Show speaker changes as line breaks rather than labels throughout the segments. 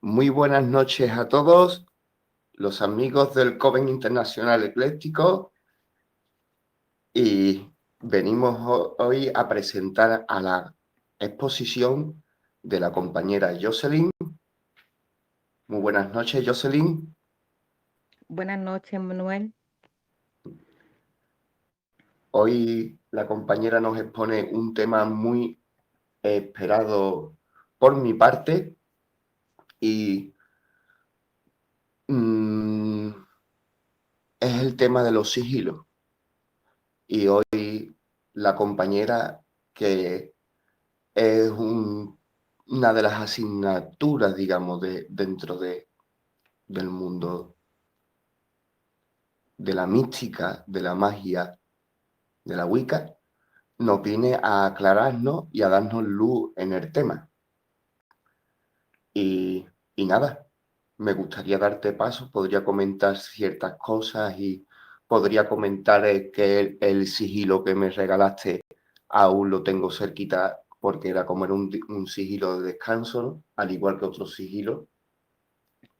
Muy buenas noches a todos los amigos del Coven Internacional Ecléctico y venimos hoy a presentar a la exposición de la compañera Jocelyn. Muy buenas noches, Jocelyn.
Buenas noches, Manuel.
Hoy la compañera nos expone un tema muy esperado por mi parte y es el tema de los sigilos. Y hoy la compañera, que es una de las asignaturas, digamos, dentro del mundo de la mística, de la magia, de la Wicca, nos viene a aclararnos y a darnos luz en el tema. Y, y nada, me gustaría darte paso, podría comentar ciertas cosas y podría comentar que el sigilo que me regalaste aún lo tengo cerquita porque era como era un sigilo de descanso, ¿no? Al igual que otro sigilo,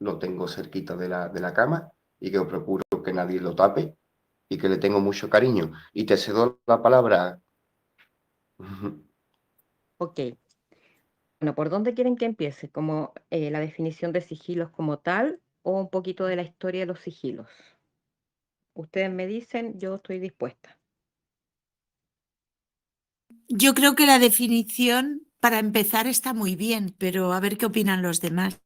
lo tengo cerquita de la cama y que procuro que nadie lo tape y que le tengo mucho cariño. Y te cedo la palabra.
Ok. Bueno, ¿por dónde quieren que empiece? ¿Como la definición de sigilos como tal o un poquito de la historia de los sigilos? Ustedes me dicen, yo estoy dispuesta.
Yo creo que la definición para empezar está muy bien, pero a ver qué opinan los demás.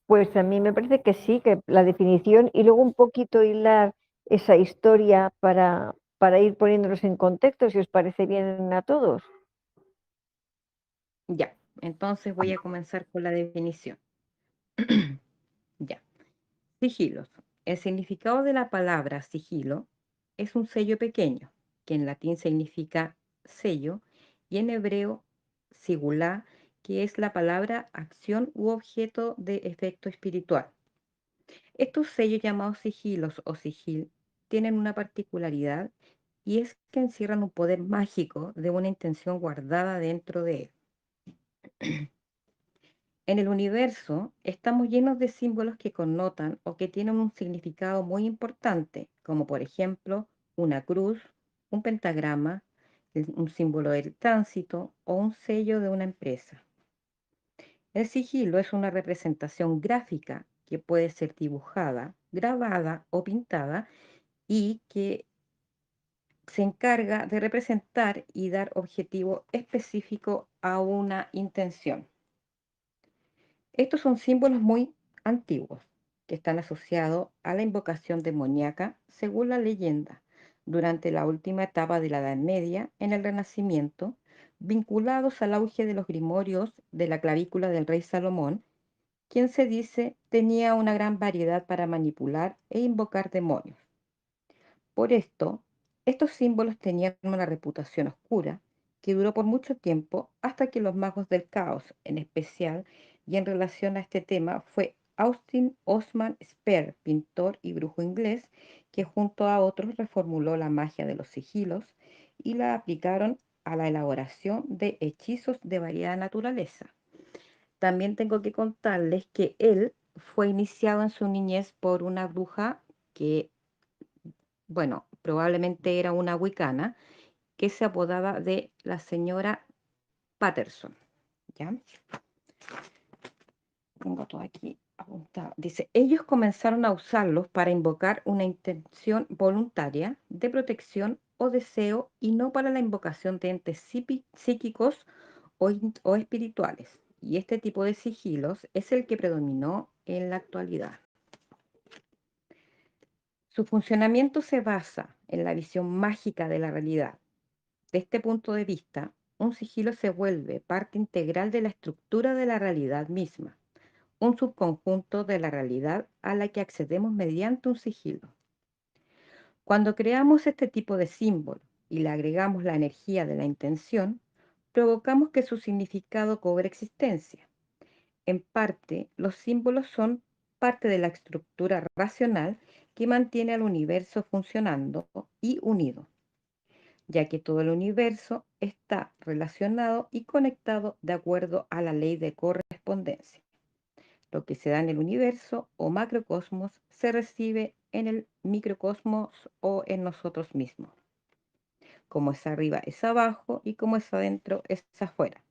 Pues a mí me parece que sí, que la definición y luego un poquito hilar esa historia para ir poniéndolos en contexto, si os parece bien a todos.
Ya, entonces voy a comenzar con la definición. Ya. Sigilos. El significado de la palabra sigilo es un sello pequeño, que en latín significa sello, y en hebreo sigulá, que es la palabra acción u objeto de efecto espiritual. Estos sellos llamados sigilos o sigil tienen una particularidad y es que encierran un poder mágico de una intención guardada dentro de él. En el universo estamos llenos de símbolos que connotan o que tienen un significado muy importante, como por ejemplo una cruz, un pentagrama, un símbolo del tránsito o un sello de una empresa. El sigilo es una representación gráfica que puede ser dibujada, grabada o pintada y que se encarga de representar y dar objetivo específico a una intención. Estos son símbolos muy antiguos que están asociados a la invocación demoníaca, según la leyenda, durante la última etapa de la Edad Media en el Renacimiento, vinculados al auge de los grimorios de la clavícula del rey Salomón, quien se dice tenía una gran variedad para manipular e invocar demonios. Por esto, estos símbolos tenían una reputación oscura que duró por mucho tiempo hasta que los magos del caos, en especial y en relación a este tema, fue Austin Osman Spare, pintor y brujo inglés, que junto a otros reformuló la magia de los sigilos y la aplicaron a la elaboración de hechizos de variada naturaleza. También tengo que contarles que él fue iniciado en su niñez por una bruja que, bueno, probablemente era una wicana, que se apodaba de la señora Patterson. ¿Ya? Tengo todo aquí apuntado. Dice, ellos comenzaron a usarlos para invocar una intención voluntaria de protección o deseo y no para la invocación de entes psíquicos o espirituales. Y este tipo de sigilos es el que predominó en la actualidad. Su funcionamiento se basa en la visión mágica de la realidad. De este punto de vista, un sigilo se vuelve parte integral de la estructura de la realidad misma, un subconjunto de la realidad a la que accedemos mediante un sigilo. Cuando creamos este tipo de símbolo y le agregamos la energía de la intención, provocamos que su significado cobre existencia. En parte, los símbolos son parte de la estructura racional que mantiene al universo funcionando y unido, ya que todo el universo está relacionado y conectado de acuerdo a la ley de correspondencia. Lo que se da en el universo o macrocosmos se recibe en el microcosmos o en nosotros mismos. Como es arriba es abajo y como es adentro es afuera.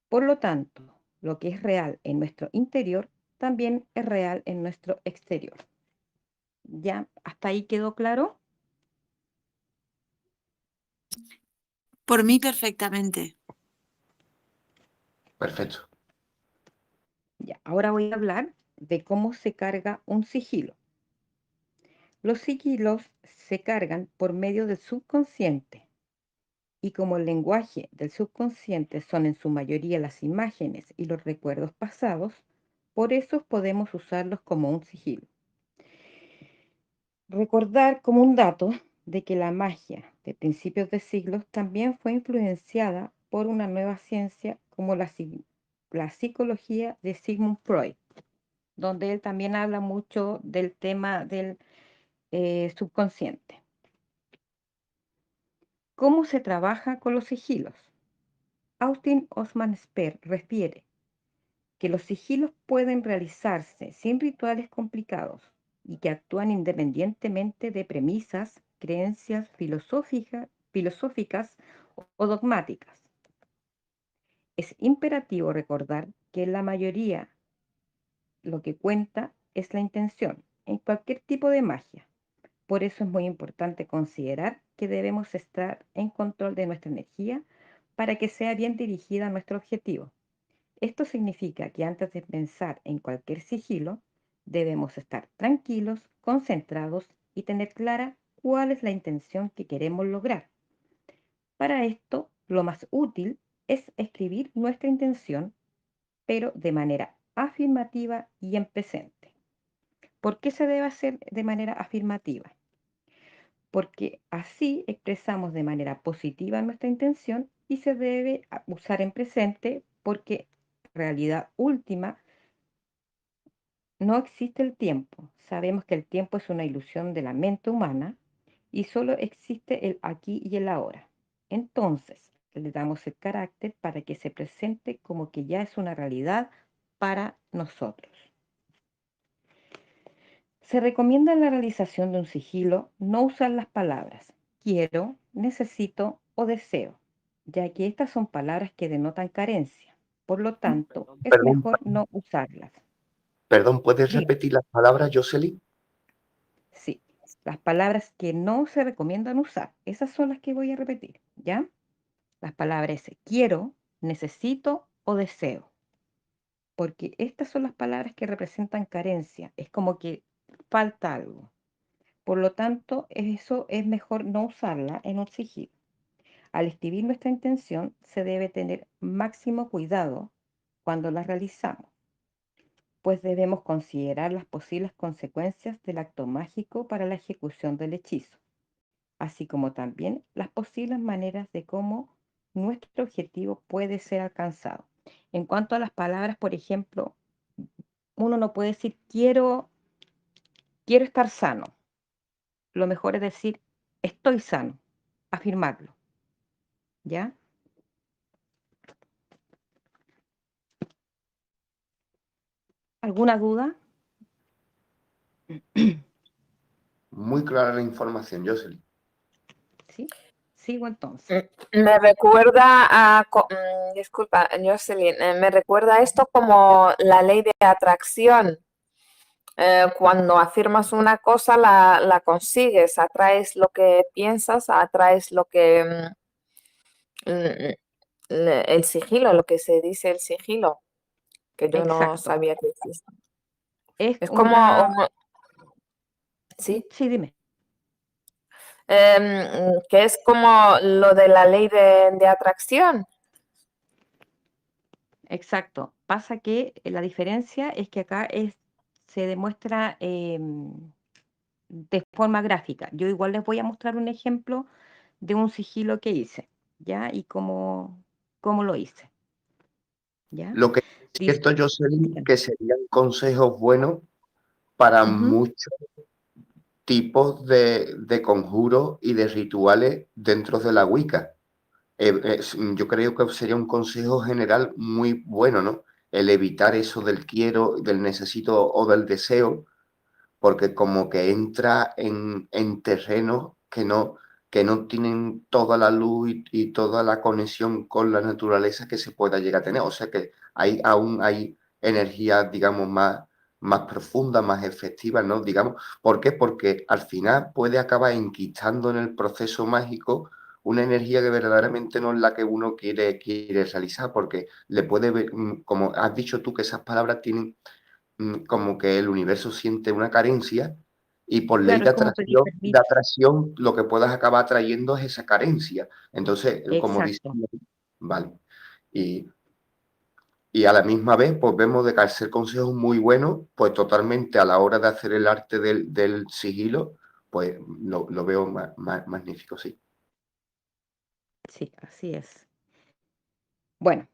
Por lo tanto, lo que es real en nuestro interior también es real en nuestro exterior. ¿Ya hasta ahí quedó claro?
Por mí perfectamente.
Perfecto.
Ya, ahora voy a hablar de cómo se carga un sigilo. Los sigilos se cargan por medio del subconsciente. Y como el lenguaje del subconsciente son en su mayoría las imágenes y los recuerdos pasados, por eso podemos usarlos como un sigilo. Recordar como un dato de que la magia de principios de siglos también fue influenciada por una nueva ciencia como la psicología de Sigmund Freud, donde él también habla mucho del tema del subconsciente. ¿Cómo se trabaja con los sigilos? Austin Osman Spare refiere que los sigilos pueden realizarse sin rituales complicados y que actúan independientemente de premisas, creencias filosóficas o dogmáticas. Es imperativo recordar que en la mayoría lo que cuenta es la intención en cualquier tipo de magia. Por eso es muy importante considerar que debemos estar en control de nuestra energía para que sea bien dirigida a nuestro objetivo. Esto significa que antes de pensar en cualquier sigilo, debemos estar tranquilos, concentrados y tener clara cuál es la intención que queremos lograr. Para esto, lo más útil es escribir nuestra intención, pero de manera afirmativa y en presente. ¿Por qué se debe hacer de manera afirmativa? Porque así expresamos de manera positiva nuestra intención y se debe usar en presente porque realidad última no existe el tiempo. Sabemos que el tiempo es una ilusión de la mente humana y solo existe el aquí y el ahora. Entonces, le damos el carácter para que se presente como que ya es una realidad para nosotros. Se recomienda en la realización de un sigilo no usar las palabras quiero, necesito o deseo, ya que estas son palabras que denotan carencia. Por lo tanto, es
Perdón,
mejor no usarlas.
perdón, ¿puedes
Dime.
repetir las palabras, Jocelyn?
Sí, las palabras que no se recomiendan usar, esas son las que voy a repetir, ¿ya? Las palabras quiero, necesito o deseo, porque estas son las palabras que representan carencia, es como que falta algo. Por lo tanto, eso es mejor no usarla en un sigilo. Al escribir nuestra intención, se debe tener máximo cuidado cuando la realizamos, pues debemos considerar las posibles consecuencias del acto mágico para la ejecución del hechizo, así como también las posibles maneras de cómo nuestro objetivo puede ser alcanzado. En cuanto a las palabras, por ejemplo, uno no puede decir quiero estar sano. Lo mejor es decir estoy sano, afirmarlo, ¿ya? ¿Alguna duda?
Muy clara la información, Jocelyn.
¿Sí? Sigo entonces.
Me recuerda a, disculpa, Jocelyn, me recuerda esto como la ley de atracción. Cuando afirmas una cosa, la consigues, atraes lo que piensas, atraes lo que, el sigilo, lo que se dice el sigilo, que yo no
Exacto.
sabía que existía.
Es
Es como,
una...
sí,
Sí, dime.
que es como lo de la ley de atracción.
Exacto. Pasa que la diferencia es que acá se demuestra de forma gráfica. Yo igual les voy a mostrar un ejemplo de un sigilo que hice, ¿ya? Y cómo lo hice, ¿ya?
Lo que es
Dice,
cierto, Jocelyn,
dígame.
que serían consejos buenos para
Ujú,
muchos tipos de conjuros y de rituales dentro de la Wicca. Yo creo que sería un consejo general muy bueno, ¿no? el evitar eso del quiero, del necesito o del deseo, porque como que entra en terrenos que no tienen toda la luz y toda la conexión con la naturaleza que se pueda llegar a tener. O sea que aún hay energías, digamos, más profundas, más efectivas, ¿no? Digamos, ¿por qué? Porque al final puede acabar enquistando en el proceso mágico una energía que verdaderamente no es la que uno quiere realizar, porque le puede ver, como has dicho tú, que esas palabras tienen como que el universo siente una carencia y por ley
Claro, es como pedir
de
permiso.
atracción lo que puedas acabar atrayendo es esa carencia. Entonces, como dice,
Exacto,
vale. Y, y a la misma vez, pues vemos de que al ser consejos muy buenos, pues totalmente a la hora de hacer el arte del sigilo, pues lo veo magnífico, sí.
sí, así es. Bueno,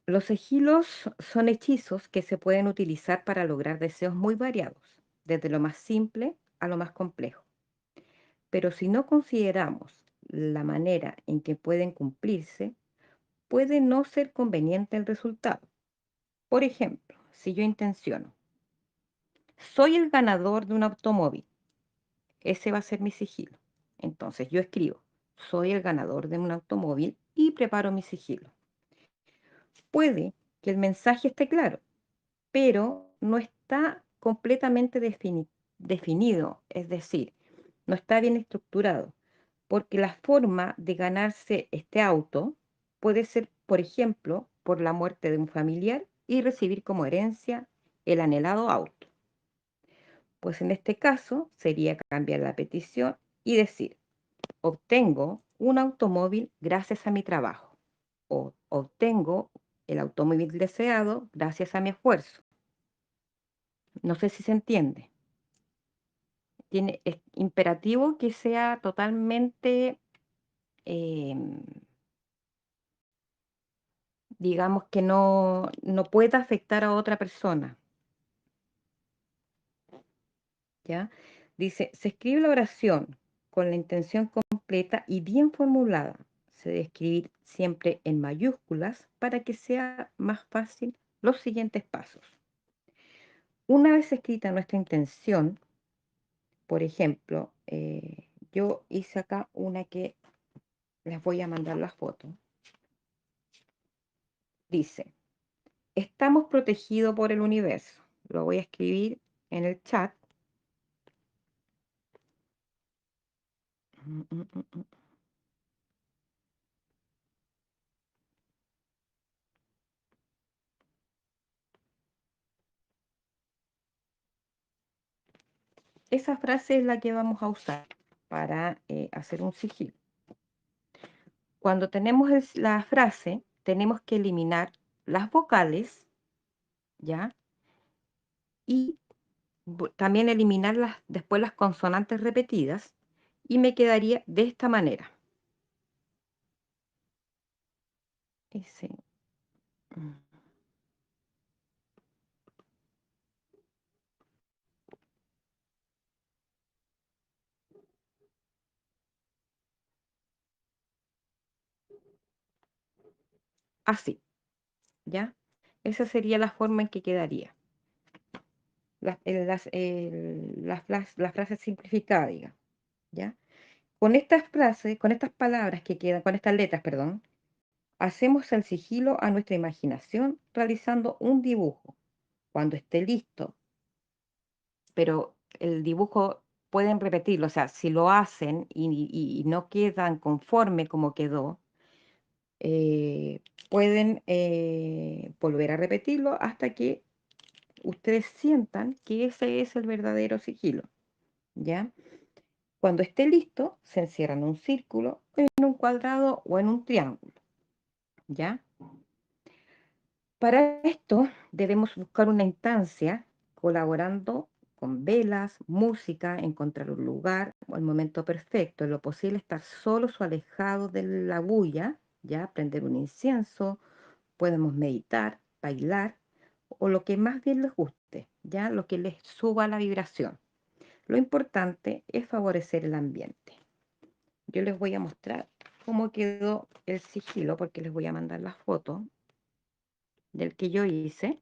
los sigilos son hechizos que se pueden utilizar para lograr deseos muy variados, desde lo más simple a lo más complejo. Pero si no consideramos la manera en que pueden cumplirse, puede no ser conveniente el resultado. Por ejemplo, si yo intenciono, soy el ganador de un automóvil, ese va a ser mi sigilo. Entonces yo escribo, soy el ganador de un automóvil y preparo mi sigilo. Puede que el mensaje esté claro, pero no está completamente definido, es decir, no está bien estructurado, porque la forma de ganarse este auto puede ser, por ejemplo, por la muerte de un familiar y recibir como herencia el anhelado auto. Pues en este caso sería cambiar la petición y decir, obtengo un automóvil gracias a mi trabajo o obtengo el automóvil deseado gracias a mi esfuerzo. No sé si se entiende. Es imperativo que sea totalmente, em, digamos que no pueda afectar a otra persona, ¿ya? Dice, se escribe la oración con la intención completa y bien formulada. Se debe escribir siempre en mayúsculas para que sea más fácil los siguientes pasos. Una vez escrita nuestra intención, por ejemplo, yo hice acá una que les voy a mandar la foto. Dice, estamos protegidos por el universo. Lo voy a escribir en el chat. Mm, mm, mm, mm. Esa frase es la que vamos a usar para hacer un sigilo. Cuando tenemos la frase, tenemos que eliminar las vocales, ¿ya? Y también eliminar después las consonantes repetidas y me quedaría de esta manera. Ese, mm. Así, ¿ya? Esa sería la forma en que quedaría. La frase simplificada, digamos, ¿ya? Con estas frases, con estas palabras que quedan, con estas letras, perdón, hacemos el sigilo a nuestra imaginación realizando un dibujo. Cuando esté listo, pero el dibujo pueden repetirlo, o sea, si lo hacen y no quedan conforme como quedó, pueden volver a repetirlo hasta que ustedes sientan que ese es el verdadero sigilo, ¿ya? Cuando esté listo, se encierran en un círculo, en un cuadrado o en un triángulo, ¿ya? Para esto debemos buscar una instancia colaborando con velas, música, encontrar un lugar o el momento perfecto, en lo posible estar solos o alejados de la bulla, ¿ya? Prender un incienso, podemos meditar, bailar o lo que más bien les guste, ¿ya? Lo que les suba la vibración. Lo importante es favorecer el ambiente. Yo les voy a mostrar cómo quedó el sigilo porque les voy a mandar la foto del que yo hice.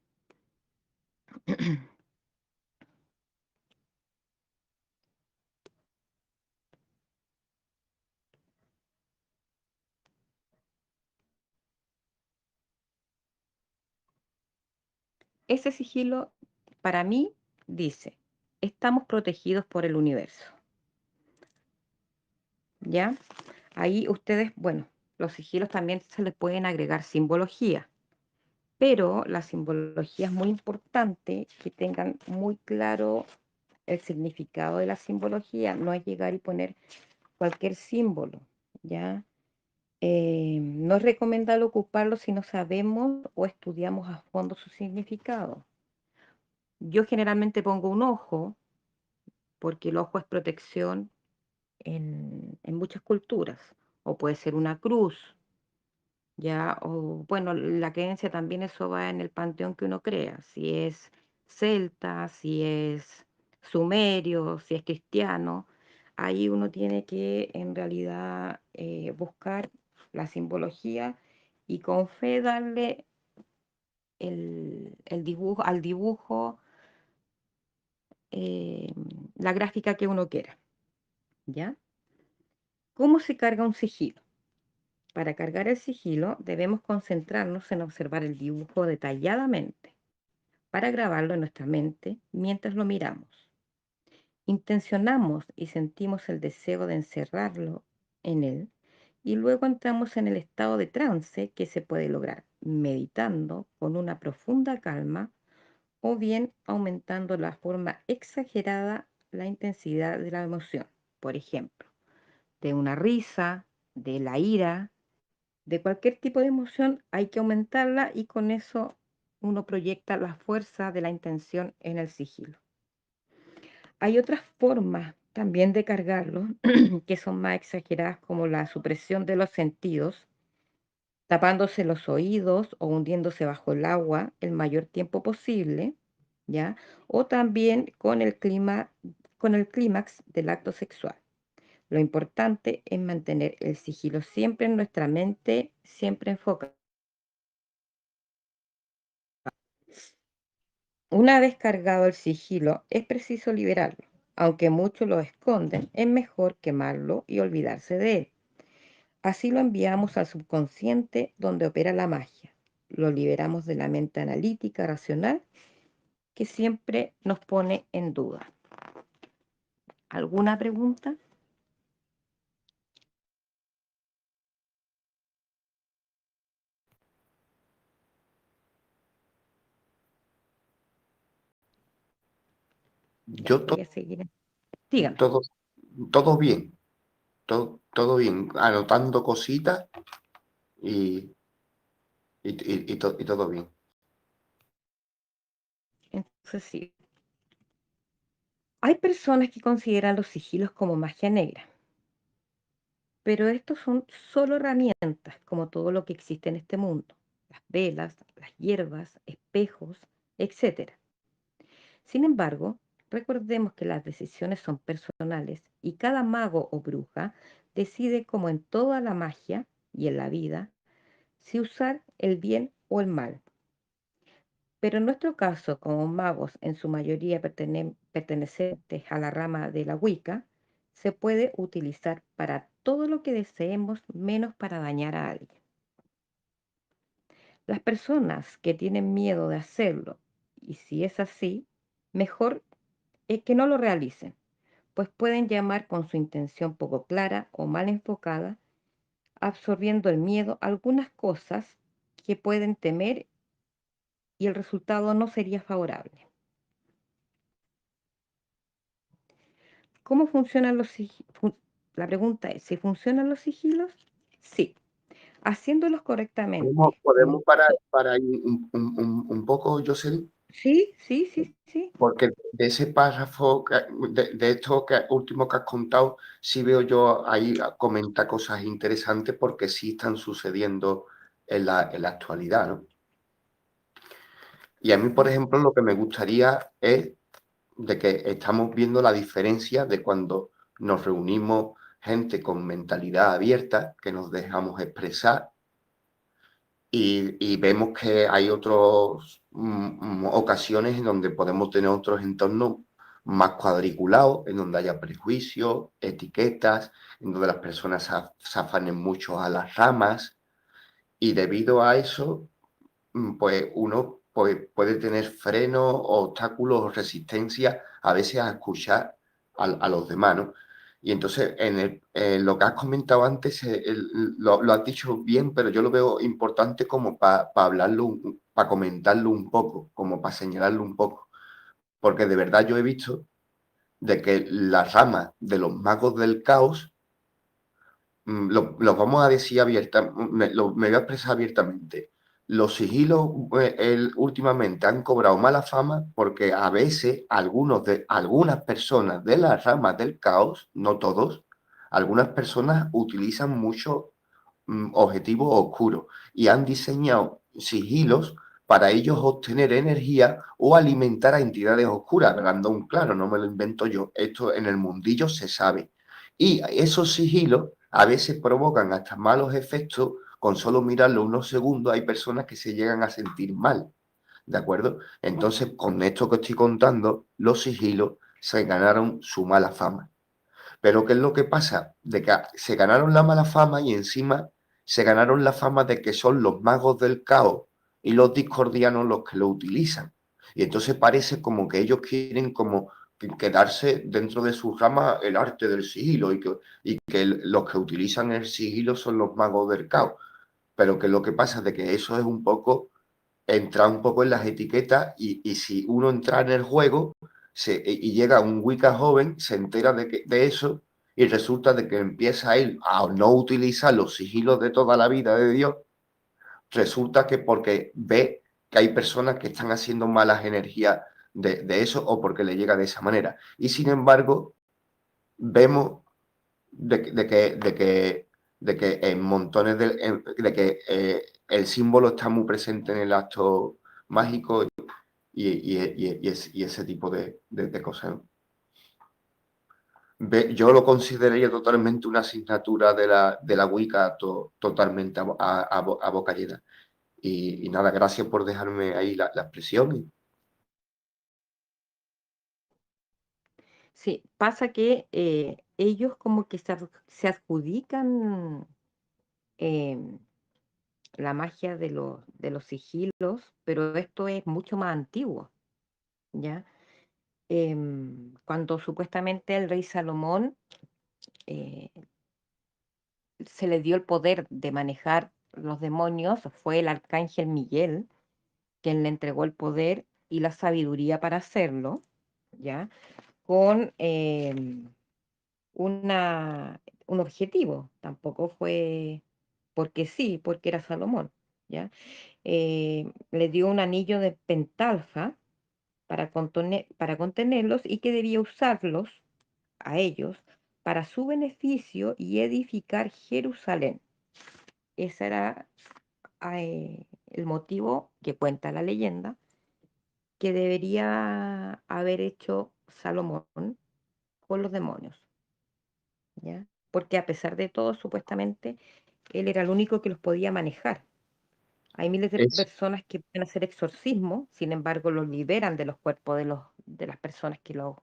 Ese sigilo, para mí, dice, estamos protegidos por el universo. ¿Ya? Ahí ustedes, bueno, los sigilos también se les pueden agregar simbología, pero la simbología es muy importante que tengan muy claro el significado de la simbología, no es llegar y poner cualquier símbolo, ¿ya? No es recomendable ocuparlo si no sabemos o estudiamos a fondo su significado. Yo generalmente pongo un ojo, porque el ojo es protección en muchas culturas, o puede ser una cruz, ¿ya? O bueno, la creencia también eso va en el panteón que uno crea, si es celta, si es sumerio, si es cristiano, ahí uno tiene que en realidad buscar la simbología y con fe darle el dibujo, al dibujo eh, la gráfica que uno quiera, ¿ya? ¿Cómo se carga un sigilo? Para cargar el sigilo debemos concentrarnos en observar el dibujo detalladamente para grabarlo en nuestra mente mientras lo miramos. Intencionamos y sentimos el deseo de encerrarlo en él y luego entramos en el estado de trance que se puede lograr meditando con una profunda calma o bien aumentando la forma exagerada la intensidad de la emoción. Por ejemplo, de una risa, de la ira, de cualquier tipo de emoción hay que aumentarla y con eso uno proyecta la fuerza de la intención en el sigilo. Hay otras formas también de cargarlo que son más exageradas como la supresión de los sentidos, tapándose los oídos o hundiéndose bajo el agua el mayor tiempo posible, ¿ya? O también con el clímax del acto sexual. Lo importante es mantener el sigilo siempre en nuestra mente, siempre enfocado. Una vez cargado el sigilo, es preciso liberarlo. Aunque muchos lo esconden, es mejor quemarlo y olvidarse de él. Así lo enviamos al subconsciente donde opera la magia. Lo liberamos de la mente analítica, racional, que siempre nos pone en duda. ¿Alguna pregunta? Ya,
Yo
voy a seguir. Dígame.
todo, todo bien, todo bien, anotando cositas y, y todo bien.
Entonces sí. Hay personas que consideran los sigilos como magia negra, pero estos son solo herramientas, como todo lo que existe en este mundo. Las velas, las hierbas, espejos, etc. Sin embargo, recordemos que las decisiones son personales y cada mago o bruja decide, como en toda la magia y en la vida, si usar el bien o el mal. Pero en nuestro caso, como magos en su mayoría pertenecientes a la rama de la Wicca, se puede utilizar para todo lo que deseemos menos para dañar a alguien. Las personas que tienen miedo de hacerlo, y si es así, mejor es que no lo realicen, pues pueden llamar con su intención poco clara o mal enfocada, absorbiendo el miedo a algunas cosas que pueden temer y el resultado no sería favorable. ¿Cómo funcionan los sigilos? La pregunta es, ¿si funcionan los sigilos? Sí, haciéndolos correctamente.
Podemos parar ahí un poco, Jocelyn,
Sí, sí, sí, sí.
porque de ese párrafo, de esto último que has contado, sí veo yo ahí comenta cosas interesantes porque sí están sucediendo en la actualidad, ¿no? Y a mí, por ejemplo, lo que me gustaría es de que estamos viendo la diferencia de cuando nos reunimos gente con mentalidad abierta, que nos dejamos expresar, y vemos que hay otras ocasiones en donde podemos tener otros entornos más cuadriculados, en donde haya prejuicios, etiquetas, en donde las personas se afanen mucho a las ramas, y debido a eso, pues uno puede tener frenos, obstáculos o resistencia a veces a escuchar a los demás, ¿no? Y entonces, en lo que has comentado antes, lo has dicho bien, pero yo lo veo importante como para hablarlo, para comentarlo un poco, como para señalarlo un poco. Porque de verdad yo he visto de que las ramas de los magos del caos, lo vamos a decir abiertamente, me voy a expresar abiertamente. Los sigilos últimamente han cobrado mala fama porque a veces algunas personas de las ramas del caos, no todos, algunas personas utilizan muchos objetivos oscuros y han diseñado sigilos para ellos obtener energía o alimentar a entidades oscuras. Hablando un claro, no me lo invento yo, esto en el mundillo se sabe. Y esos sigilos a veces provocan hasta malos efectos. Con solo mirarlo unos segundos hay personas que se llegan a sentir mal, ¿de acuerdo? Entonces, con esto que estoy contando, los sigilos se ganaron su mala fama. Pero ¿qué es lo que pasa? De que se ganaron la mala fama y encima se ganaron la fama de que son los magos del caos y los discordianos los que lo utilizan. Y entonces parece como que ellos quieren como quedarse dentro de su rama el arte del sigilo y que los que utilizan el sigilo son los magos del caos. Pero que lo que pasa es de que eso es un poco, entrar un poco en las etiquetas y si uno entra en el juego y llega un Wicca joven, se entera de eso y resulta de que empieza a ir a no utilizar los sigilos de toda la vida de Dios, resulta que porque ve que hay personas que están haciendo malas energías de eso o porque le llega de esa manera. Y sin embargo, vemos de que en montones de que el símbolo está muy presente en el acto mágico y ese tipo de cosas, ¿no? Yo lo consideraría totalmente una asignatura de la Wicca totalmente a boca llena. Y nada, gracias por dejarme ahí la expresión.
Sí, pasa que ellos como que se adjudican em, la magia de los sigilos, pero esto es mucho más antiguo, ¿ya? Cuando supuestamente el rey Salomón eh, se le dio el poder de manejar los demonios, fue el arcángel Miguel quien le entregó el poder y la sabiduría para hacerlo, ¿ya? Con un objetivo, tampoco fue porque sí, porque era Salomón, ¿ya? Le dio un anillo de pentalfa para contenerlos y que debía usarlos a ellos para su beneficio y edificar Jerusalén. Ese era el motivo que cuenta la leyenda que debería haber hecho Salomón con los demonios, ¿ya? Porque a pesar de todo, supuestamente, él era el único que los podía manejar. Hay miles de
Es,
personas que pueden hacer exorcismo, sin embargo, los liberan de los cuerpos de las personas que los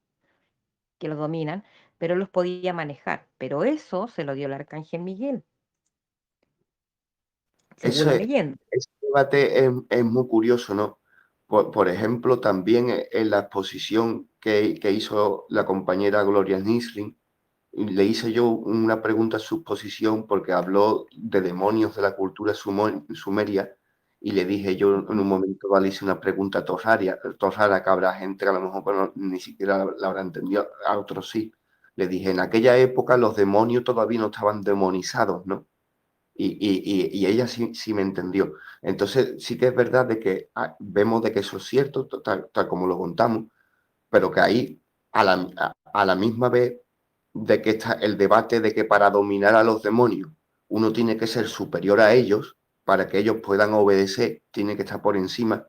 dominan, pero él los podía manejar. Pero eso se lo dio el arcángel Miguel, según
eso
la
es,
leyenda.
ese debate es muy curioso, ¿no? Por ejemplo, también en la exposición que hizo la compañera Gloria Nisling, le hice yo una pregunta a su exposición porque habló de demonios de la cultura sumeria y le dije yo en un momento le hice una pregunta torrara que habrá gente que a lo mejor ni siquiera la habrá entendido, a otros sí. Le dije, en aquella época los demonios todavía no estaban demonizados, ¿no? Y ella sí me entendió. Entonces sí que es verdad de que vemos de que eso es cierto, tal como lo contamos, pero que ahí a la misma vez de que está el debate de que para dominar a los demonios uno tiene que ser superior a ellos para que ellos puedan obedecer, tiene que estar por encima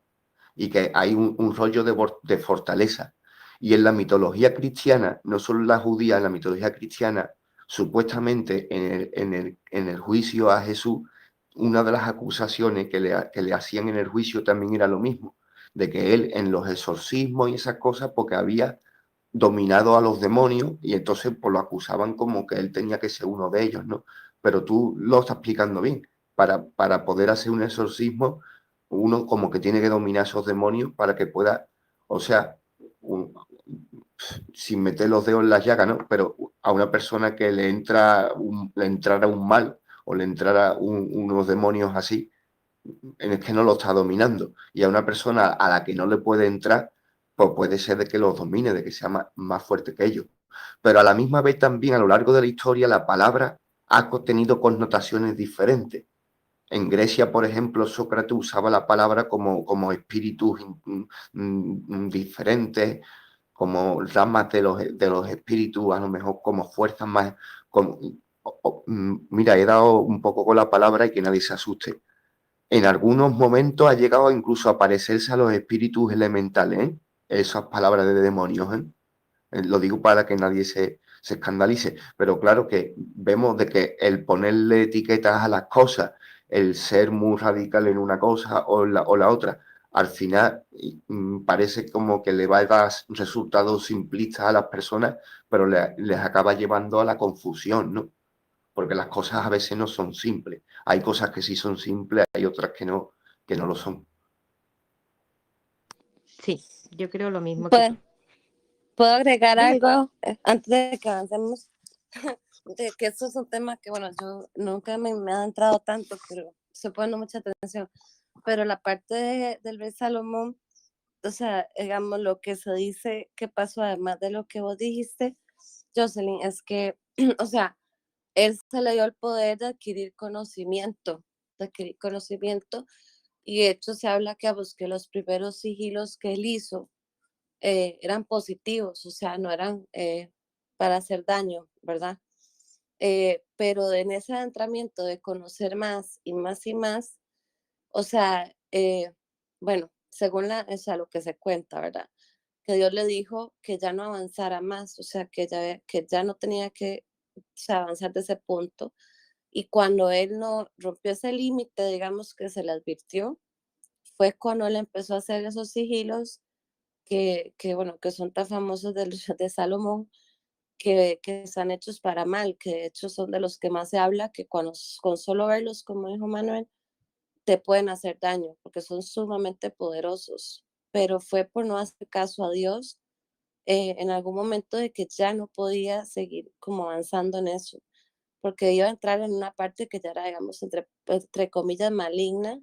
y que hay un rollo de fortaleza. Y en la mitología cristiana, no solo en la judía, en la mitología cristiana, supuestamente en el juicio a Jesús, una de las acusaciones que le hacían en el juicio también era lo mismo, de que él en los exorcismos y esas cosas, porque había dominado a los demonios y entonces pues lo acusaban como que él tenía que ser uno de ellos, ¿no? Pero tú lo estás explicando bien. Para poder hacer un exorcismo, uno como que tiene que dominar esos demonios para que pueda, o sea, sin meter los dedos en la llaga, ¿no? Pero a una persona que le entrara un mal o le entrara unos demonios así, es que no lo está dominando. Y a una persona a la que no le puede entrar, pues puede ser de que los domine, de que sea más fuerte que ellos. Pero a la misma vez también a lo largo de la historia la palabra ha tenido connotaciones diferentes. En Grecia, por ejemplo, Sócrates usaba la palabra como espíritus diferentes, como ramas de los espíritus, a lo mejor como fuerzas más... mira, he dado un poco con la palabra y que nadie se asuste. En algunos momentos ha llegado incluso a parecerse a los espíritus elementales, ¿eh? Esas palabras de demonios, ¿eh? Lo digo para que nadie se escandalice, pero claro que vemos de que el ponerle etiquetas a las cosas, el ser muy radical en una cosa o la otra, al final parece como que le va a dar resultados simplistas a las personas, pero les acaba llevando a la confusión, ¿no? Porque las cosas a veces no son simples. Hay cosas que sí son simples, hay otras que no lo son.
Sí, yo creo lo mismo que tú.
¿Puedo agregar
Dime.
algo antes de que avancemos? De que esto es un tema que, bueno, yo nunca me ha entrado tanto, pero se pone mucha atención. Pero la parte del rey Salomón, o sea, digamos, lo que se dice que pasó, además de lo que vos dijiste, Jocelyn, es que, o sea, él se le dio el poder de adquirir conocimiento, y de hecho se habla que los primeros sigilos que él hizo eran positivos, o sea, no eran para hacer daño, ¿verdad? Pero en ese adentramiento de conocer más y más y más, o sea, bueno, según o sea, lo que se cuenta, ¿verdad? Que Dios le dijo que ya no avanzara más, o sea, que ya no tenía que, o sea, avanzar de ese punto. Y cuando él no rompió ese límite, digamos, que se le advirtió, fue cuando él empezó a hacer esos sigilos bueno, que son tan famosos de Salomón, que están hechos para mal, que de hecho son de los que más se habla, que con solo verlos, como dijo Manuel, te pueden hacer daño, porque son sumamente poderosos. Pero fue por no hacer caso a Dios en algún momento de que ya no podía seguir como avanzando en eso, porque iba a entrar en una parte que ya era, digamos, entre comillas, maligna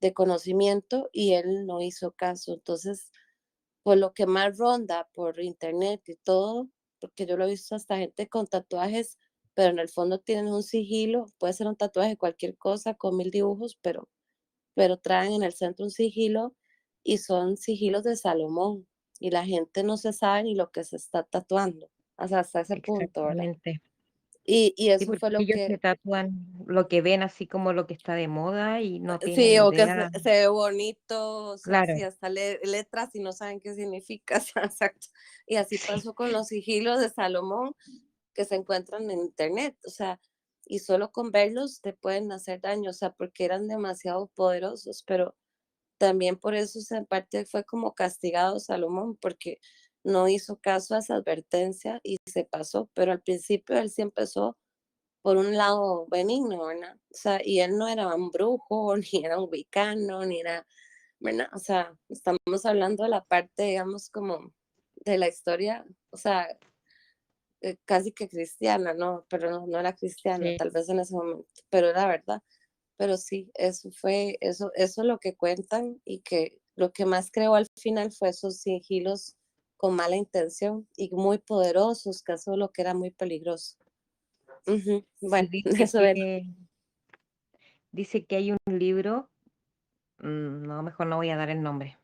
de conocimiento, y él no hizo caso. Entonces, por lo que más ronda por internet y todo, porque yo lo he visto hasta gente con tatuajes, pero en el fondo tienen un sigilo, puede ser un tatuaje de cualquier cosa con 1000 dibujos, pero traen en el centro un sigilo y son sigilos de Salomón, y la gente no se sabe ni lo que se está tatuando, o sea, hasta ese punto, ¿verdad?
Exactamente.
Y
Sí,
eso
porque
fue lo
ellos se
que,
tatúan lo que ven así como lo que está de moda y no tienen
sí, o que
idea.
se ve bonito, o sea,
Claro,
sí, hasta letras y no saben qué significa, o sea, exacto. Y así pasó con los sigilos de Salomón que se encuentran en internet, o sea, y solo con verlos te pueden hacer daño, o sea, porque eran demasiado poderosos, pero también por eso en parte fue como castigado Salomón, porque no hizo caso a esa advertencia y se pasó, pero al principio él sí empezó por un lado benigno, ¿verdad? O sea, y él no era un brujo, ni era un wicano, ni era, ¿verdad? O sea, estamos hablando de la parte, digamos, como de la historia, o sea, casi que cristiana, ¿no? Pero no era cristiana,
sí,
tal vez en ese momento, pero era verdad. Pero sí, eso es lo que cuentan, y que lo que más creo al final fue esos sigilos con mala intención y muy poderosos, que eso es lo que era muy peligroso. Ujú.
sí,
Bueno, eso era.
dice que hay un libro, no, mejor no voy a dar el nombre,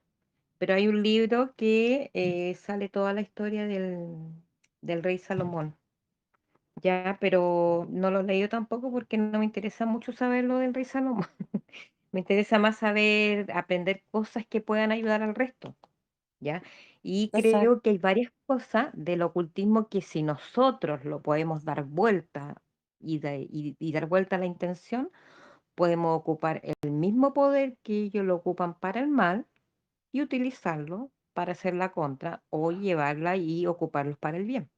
pero hay un libro que sale toda la historia del rey Salomón. Ya, pero no lo he leído tampoco porque no me interesa mucho saber lo del rey Salomón. Me interesa más saber, aprender cosas que puedan ayudar al resto, ¿ya? Y
Exacto.
creo que hay varias cosas del ocultismo que si nosotros lo podemos dar vuelta y dar vuelta a la intención, podemos ocupar el mismo poder que ellos lo ocupan para el mal y utilizarlo para hacer la contra o llevarla y ocuparlos para el bien.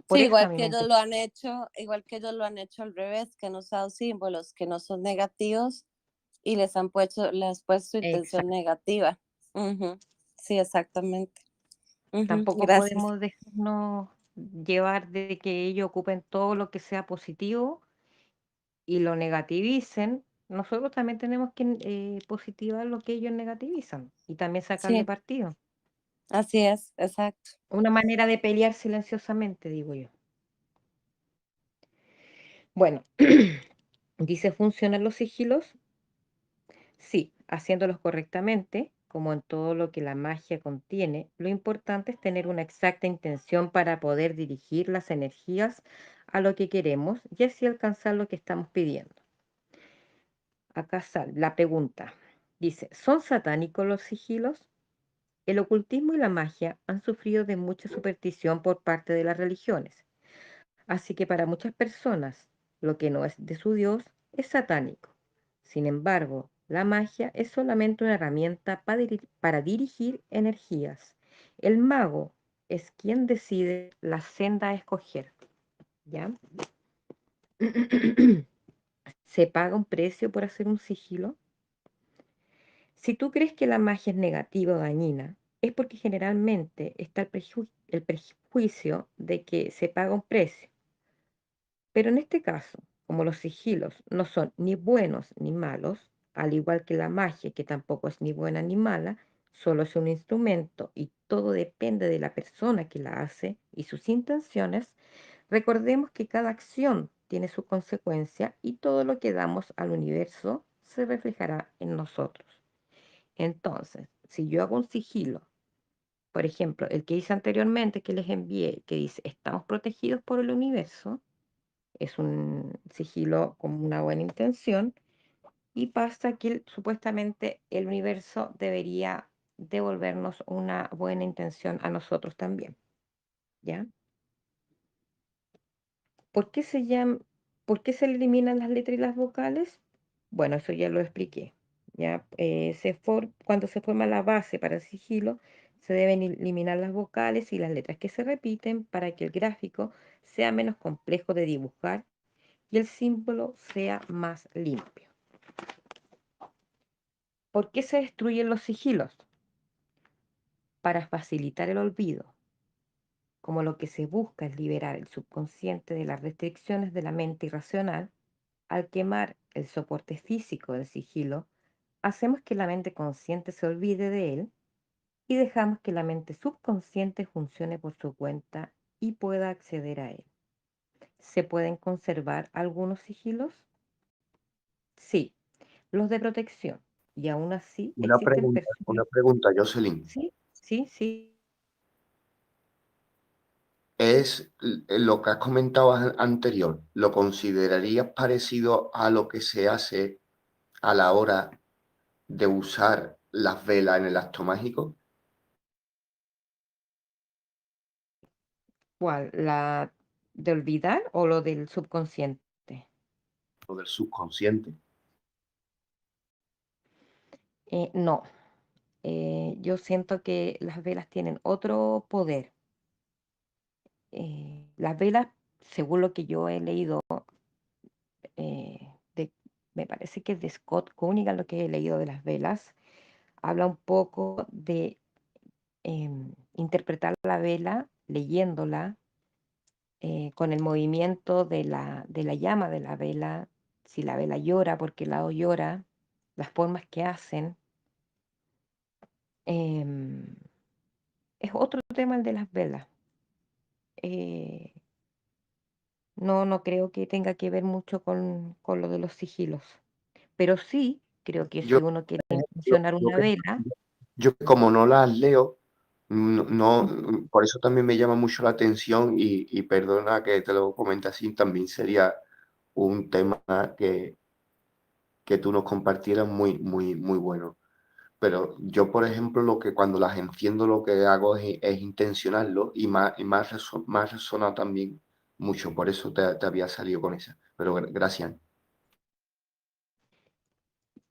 Por
Sí,
eso a
igual
mí
que
me
ellos
interesa.
lo han hecho, igual que ellos lo han hecho al revés, que han usado símbolos que no son negativos y les han puesto intención
Exacto.
negativa. Ujú. Sí, exactamente. Ujú,
Tampoco
gracias.
podemos dejarnos llevar de que ellos ocupen todo lo que sea positivo y lo negativicen. Nosotros también tenemos que positivar lo que ellos negativizan y también sacarle
Sí,
partido.
así es, exacto.
Una manera de pelear silenciosamente, digo yo. Bueno, dice, ¿funcionan los sigilos? Sí, haciéndolos correctamente, como en todo lo que la magia contiene, lo importante es tener una exacta intención para poder dirigir las energías a lo que queremos y así alcanzar lo que estamos pidiendo. Acá sale la pregunta. Dice, ¿son satánicos los sigilos? El ocultismo y la magia han sufrido de mucha superstición por parte de las religiones. Así que para muchas personas, lo que no es de su Dios es satánico. Sin embargo, la magia es solamente una herramienta para dirigir energías. El mago es quien decide la senda a escoger. ¿Ya? ¿Se paga un precio por hacer un sigilo? Si tú crees que la magia es negativa o dañina, es porque generalmente está el prejuicio de que se paga un precio. Pero en este caso, como los sigilos no son ni buenos ni malos, al igual que la magia, que tampoco es ni buena ni mala, solo es un instrumento y todo depende de la persona que la hace y sus intenciones, recordemos que cada acción tiene su consecuencia y todo lo que damos al universo se reflejará en nosotros. Entonces, si yo hago un sigilo, por ejemplo, el que hice anteriormente que les envié, que dice, estamos protegidos por el universo, es un sigilo con una buena intención y pasa que supuestamente el universo debería devolvernos una buena intención a nosotros también, ¿ya? ¿Por qué por qué se eliminan las letras y las vocales? Bueno, eso ya lo expliqué, ¿ya? Cuando se forma la base para el sigilo, se deben eliminar las vocales y las letras que se repiten para que el gráfico sea menos complejo de dibujar y el símbolo sea más limpio. ¿Por qué se destruyen los sigilos? Para facilitar el olvido. Como lo que se busca es liberar el subconsciente de las restricciones de la mente irracional, al quemar el soporte físico del sigilo, hacemos que la mente consciente se olvide de él y dejamos que la mente subconsciente funcione por su cuenta y pueda acceder a él. ¿Se pueden conservar algunos sigilos? Sí, los de protección. Y aún así existen
Una
personas.
pregunta, Jocelyn.
Sí, sí, sí.
Es lo que has comentado anterior, ¿lo considerarías parecido a lo que se hace a la hora de usar las velas en el acto mágico
¿Cuál? ¿La de olvidar o lo del subconsciente?
o del subconsciente?
No, yo siento que las velas tienen otro poder. Las velas, según lo que yo he leído, eh, de- me parece que es de Scott Cunningham lo que he leído de las velas, habla un poco de interpretar la vela leyéndola con el movimiento de la llama de la vela, si la vela llora, porque el lado llora, las formas que hacen. em, es otro tema el de las velas. Eh, no creo que tenga que ver mucho con lo de los sigilos, pero sí creo que
Yo,
si uno quiere
yo,
intencionar
yo
una
que
vela,
yo como no las leo, por eso también me llama mucho la atención y perdona que te lo comente así, también sería un tema que tú nos compartieras muy bueno. Pero yo, por ejemplo, lo que cuando las enciendo lo que hago es intencionarlo y me ha resonado también mucho, por eso te había salido con esa. Pero gracias.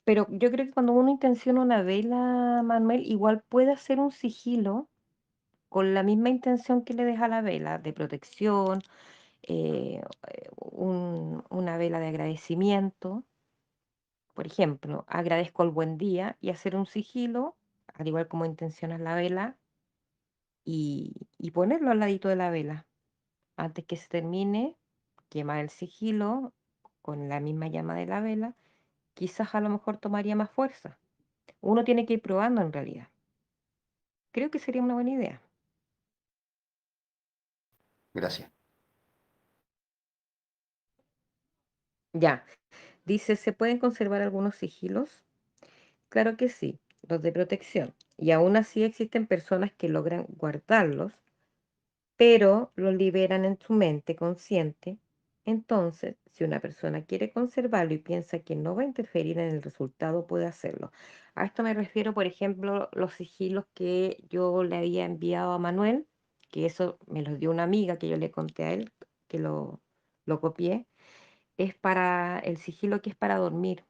Pero yo creo que cuando uno intenciona una vela, Manuel, igual puede hacer un sigilo con la misma intención que le deja la vela, de protección, una vela de agradecimiento. Por ejemplo, agradezco el buen día y hacer un sigilo, al igual como intencionas la vela, y ponerlo al ladito de la vela. Antes que se termine, quemar el sigilo con la misma llama de la vela, quizás a lo mejor tomaría más fuerza. Uno tiene que ir probando en realidad. Creo que sería una buena idea.
Gracias.
Ya, dice, ¿se pueden conservar algunos sigilos? Claro que sí, los de protección. Y aún así existen personas que logran guardarlos, pero los liberan en su mente consciente. Entonces, si una persona quiere conservarlo y piensa que no va a interferir en el resultado, puede hacerlo. A esto me refiero, por ejemplo, los sigilos que yo le había enviado a Manuel, que eso me los dio una amiga que yo le conté a él, que lo copié. Es para el sigilo que es para dormir.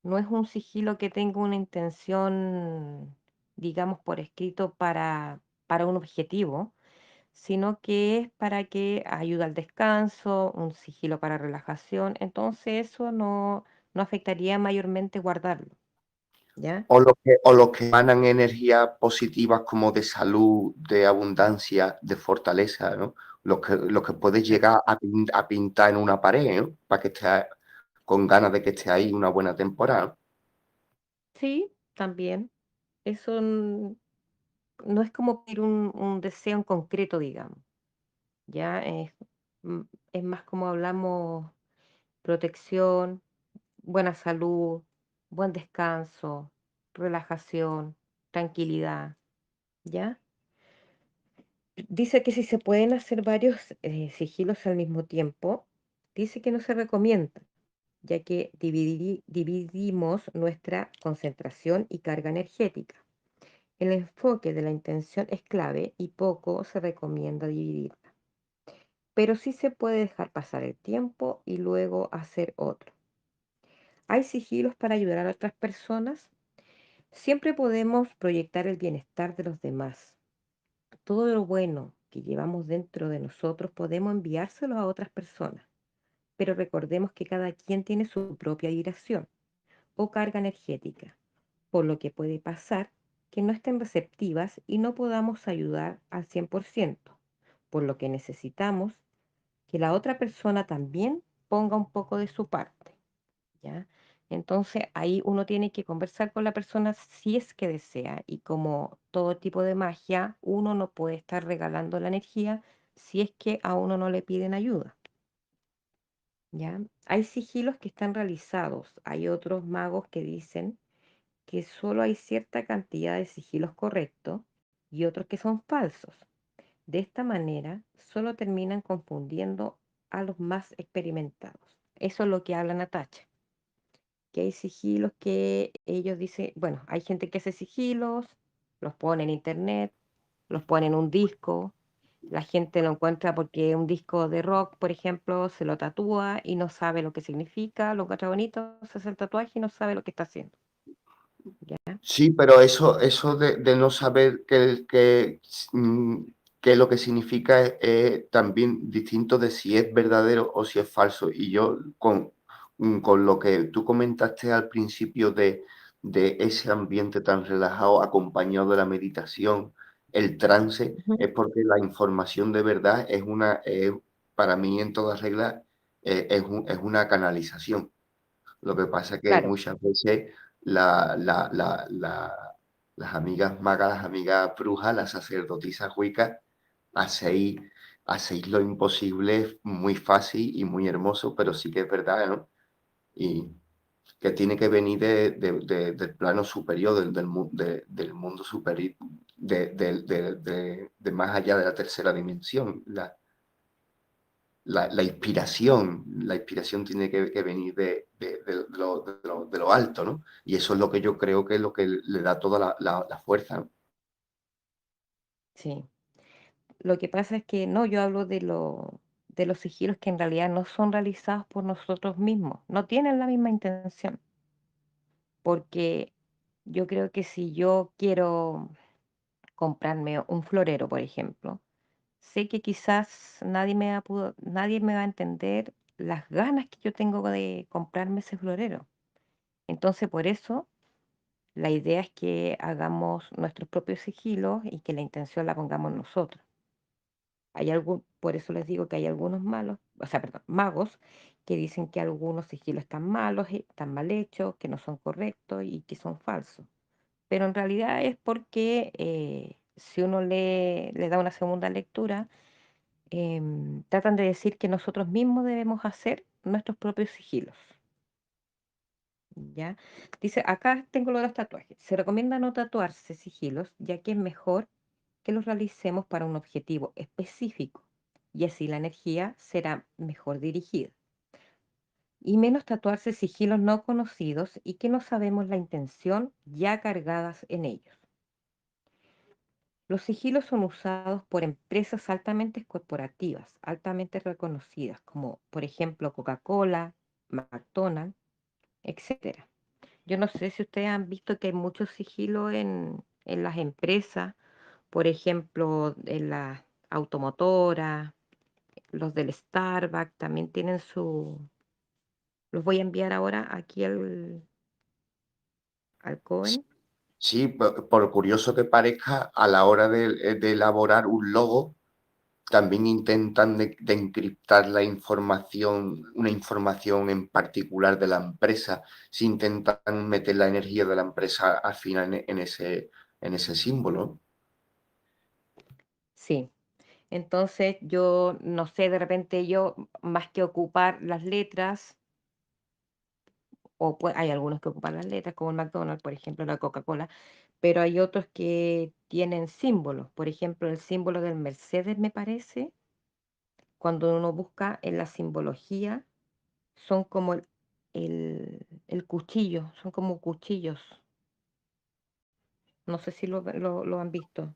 No es un sigilo que tenga una intención, digamos, por escrito para un objetivo, sino que es para que ayude al descanso, un sigilo para relajación. Entonces eso no afectaría mayormente guardarlo, ¿ya?
O los que emanan energías positivas como de salud, de abundancia, de fortaleza, ¿no? Los que puedes llegar a pintar en una pared, ¿no? Para que esté con ganas de que esté ahí una buena temporada.
Sí, también. Eso no es como pedir un deseo en concreto, digamos, ¿ya? Mm, es más como hablamos protección, buena salud, buen descanso, relajación, tranquilidad, ¿ya? Dice que si se pueden hacer varios sigilos al mismo tiempo, dice que no se recomienda, ya que dividimos nuestra concentración y carga energética. El enfoque de la intención es clave y poco se recomienda dividirla, pero sí se puede dejar pasar el tiempo y luego hacer otro. ¿Hay sigilos para ayudar a otras personas? Siempre podemos proyectar el bienestar de los demás. Todo lo bueno que llevamos dentro de nosotros podemos enviárselo a otras personas, pero recordemos que cada quien tiene su propia vibración o carga energética, por lo que puede pasar que no estén receptivas y no podamos ayudar al 100%, por lo que necesitamos que la otra persona también ponga un poco de su parte, ¿ya? Entonces ahí uno tiene que conversar con la persona si es que desea, y como todo tipo de magia, uno no puede estar regalando la energía si es que a uno no le piden ayuda, ¿ya? Hay sigilos que están realizados, hay otros magos que dicen que solo hay cierta cantidad de sigilos correctos y otros que son falsos. De esta manera, solo terminan confundiendo a los más experimentados. Eso es lo que habla Natacha, que hay sigilos que ellos dicen, bueno, hay gente que hace sigilos, los pone en internet, los pone en un disco, la gente lo encuentra porque un disco de rock, por ejemplo, se lo tatúa y no sabe lo que significa, lo encuentra bonito, se hace el tatuaje y no sabe lo que está haciendo, ¿ya?
Sí, pero eso de no saber qué es lo que significa es también distinto de si es verdadero o si es falso. Y yo con lo que tú comentaste al principio de ese ambiente tan relajado acompañado de la meditación, el trance,
Ujú.
es porque la información de verdad para mí en todas reglas, es una canalización. Lo que pasa es que
Claro,
muchas veces la- la- la- la- las amigas magas, las amigas brujas, las sacerdotisas wicca, hacéis, hacéis lo imposible muy fácil y muy hermoso, pero sí que es verdad, ¿no? Y que tiene que venir del plano superior, del mundo superior, de más allá de la tercera dimensión. La inspiración tiene que venir de lo alto, ¿no? Y eso es lo que yo creo que es lo que le da toda la fuerza, ¿no?
sí. Lo que pasa es que no, yo hablo de los sigilos que en realidad no son realizados por nosotros mismos, no tienen la misma intención. porque yo creo que si yo quiero comprarme un florero, por ejemplo, sé que quizás nadie me va a entender las ganas que yo tengo de comprarme ese florero. Entonces, por eso, la idea es que hagamos nuestros propios sigilos y que la intención la pongamos nosotros. Por eso les digo que hay algunos magos, que dicen que algunos sigilos están malos, están mal hechos, que no son correctos y que son falsos. Pero en realidad es porque si uno le da una segunda lectura, tratan de decir que nosotros mismos debemos hacer nuestros propios sigilos. ¿Ya? Dice, acá tengo lo de los tatuajes. Se recomienda no tatuarse sigilos, ya que es mejor que los realicemos para un objetivo específico y así la energía será mejor dirigida. Y menos tatuarse sigilos no conocidos y que no sabemos la intención ya cargadas en ellos. Los sigilos son usados por empresas altamente corporativas, altamente reconocidas, como por ejemplo Coca-Cola, McDonald's, etcétera. Yo no sé si ustedes han visto que hay muchos sigilos en las empresas, por ejemplo, en las automotoras, los del Starbucks también tienen su... Los voy a enviar ahora aquí al Cohen.
Sí, por curioso que parezca, a la hora de elaborar un logo, también intentan de encriptar la información, una información en particular de la empresa, si intentan meter la energía de la empresa al final en ese símbolo.
Sí. Entonces yo no sé, de repente yo, más que ocupar las letras, hay algunos que ocupan las letras, como el McDonald's, por ejemplo, la Coca-Cola, pero hay otros que tienen símbolos. Por ejemplo, el símbolo del Mercedes, me parece, cuando uno busca en la simbología, son como el cuchillo, son como cuchillos. No sé si lo han visto.